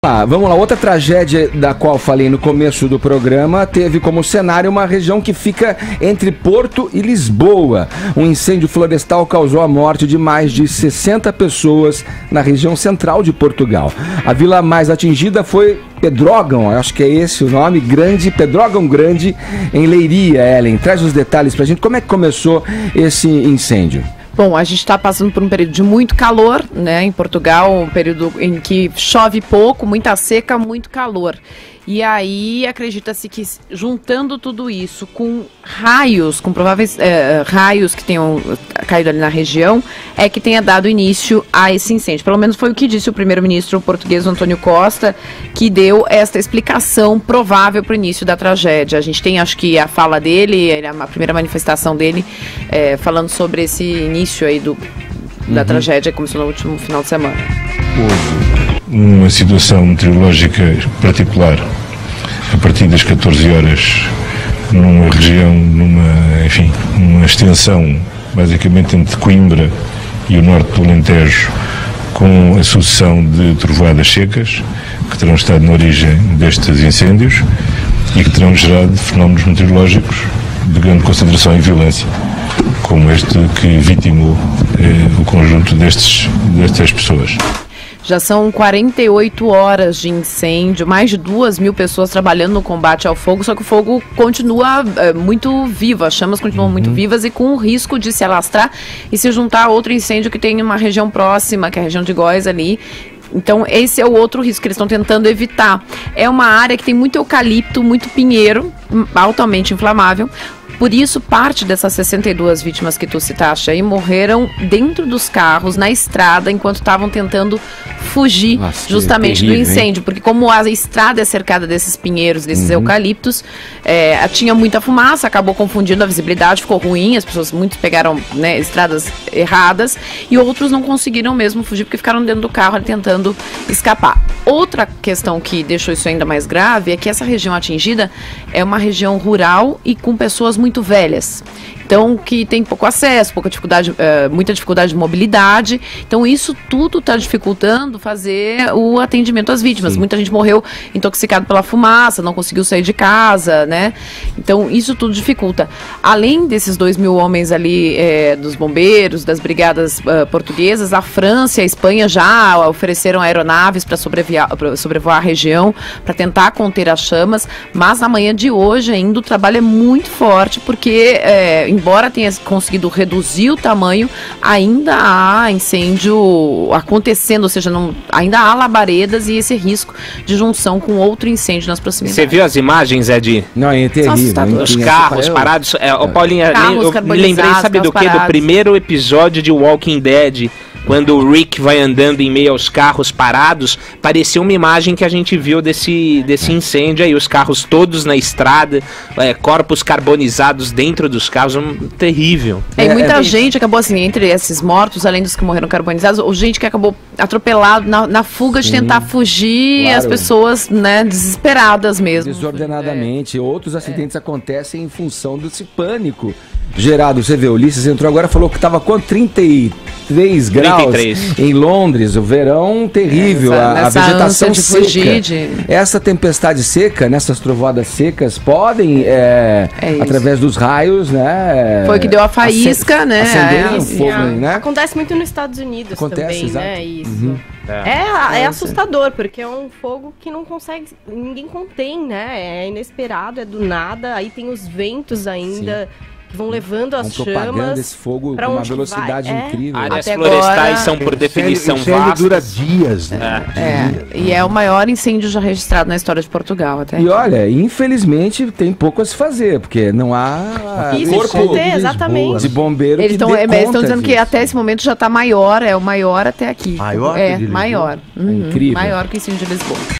Vamos lá, outra tragédia da qual falei no começo do programa teve como cenário uma região que fica entre Porto e Lisboa. Um incêndio florestal causou a morte de mais de 60 pessoas na região central de Portugal. A vila mais atingida foi Pedrógão, acho que é esse o nome, Pedrógão Grande, em Leiria. Ellen, traz os detalhes pra gente, como é que começou esse incêndio? Bom, a gente está passando por um período de muito calor, né, em Portugal, um período em que chove pouco, muita seca, muito calor. E aí acredita-se que juntando tudo isso com raios, com prováveis raios que tenham caído ali na região, é que tenha dado início a esse incêndio. Pelo menos foi o que disse o primeiro-ministro português António Costa, que deu esta explicação provável para o início da tragédia. A gente tem, acho que, a fala dele, a primeira manifestação dele, falando sobre esse início aí da tragédia que começou no último final de semana. Uma situação meteorológica particular a partir das 14 horas numa região, numa extensão basicamente entre Coimbra e o norte do Alentejo, com a sucessão de trovoadas secas que terão estado na origem destes incêndios e que terão gerado fenómenos meteorológicos de grande concentração e violência, como este que vitimou o conjunto destas pessoas. Já são 48 horas de incêndio, mais de 2.000 pessoas trabalhando no combate ao fogo, só que o fogo continua muito vivo, as chamas continuam muito vivas e com o risco de se alastrar e se juntar a outro incêndio que tem em uma região próxima, que é a região de Góis ali. Então esse é o outro risco que eles estão tentando evitar. É uma área que tem muito eucalipto, muito pinheiro, altamente inflamável. Por isso, parte dessas 62 vítimas que tu citaste aí morreram dentro dos carros, na estrada, enquanto estavam tentando fugir justamente do incêndio. Porque como a estrada é cercada desses pinheiros, desses eucaliptos, tinha muita fumaça, acabou confundindo a visibilidade, ficou ruim, muitos pegaram, né, estradas erradas e outros não conseguiram mesmo fugir porque ficaram dentro do carro tentando escapar. Outra questão que deixou isso ainda mais grave é que essa região atingida é uma região rural e com pessoas muito velhas, então que tem pouco acesso, muita dificuldade de mobilidade, então isso tudo está dificultando fazer o atendimento às vítimas. Muita gente morreu intoxicado pela fumaça, não conseguiu sair de casa, né? Então isso tudo dificulta. Além desses 2.000 homens ali dos bombeiros, das brigadas portuguesas, a França e a Espanha já ofereceram aeronaves para sobrevoar a região, para tentar conter as chamas, mas na manhã de hoje ainda o trabalho é muito forte, porque embora tenha conseguido reduzir o tamanho, ainda há incêndio acontecendo, ou seja, ainda há labaredas e esse risco de junção com outro incêndio nas proximidades. Você viu as imagens, Ed? Não, é terrível. Os carros parados. Paulinha, eu me lembrei, sabe do quê? Do primeiro episódio de Walking Dead, quando o Rick vai andando em meio aos carros parados, parecia uma imagem que a gente viu desse incêndio aí, os carros todos na estrada, corpos carbonizados dentro dos carros, terrível. E muita gente acabou assim, entre esses mortos, além dos que morreram carbonizados, ou gente que acabou atropelado na fuga de tentar fugir, as pessoas, né, desesperadas mesmo. Desordenadamente, outros acidentes acontecem em função desse pânico gerado. Você vê, o Ulisses entrou agora, falou que estava com 33 graus em Londres, o verão terrível, a vegetação seca. Essa tempestade seca, nessas trovoadas secas, podem, através dos raios, né? Foi que deu a faísca, né? Acenderem o fogo, né? Acontece muito nos Estados Unidos também, exato. né? Isso. É assustador, porque é um fogo que ninguém contém, né? É inesperado, é do nada, aí tem os ventos ainda. Que vão levando as chamas esse fogo com uma velocidade incrível. Áreas florestais são, por definição, vastas. Dura dias, né? E é o maior incêndio já registrado na história de Portugal até. E olha, infelizmente tem pouco a se fazer, porque não há corpo exatamente de bombeiro eles estão dizendo que até esse momento já está maior, é o maior até aqui. Maior? Maior. Incrível. Maior que o incêndio de Lisboa.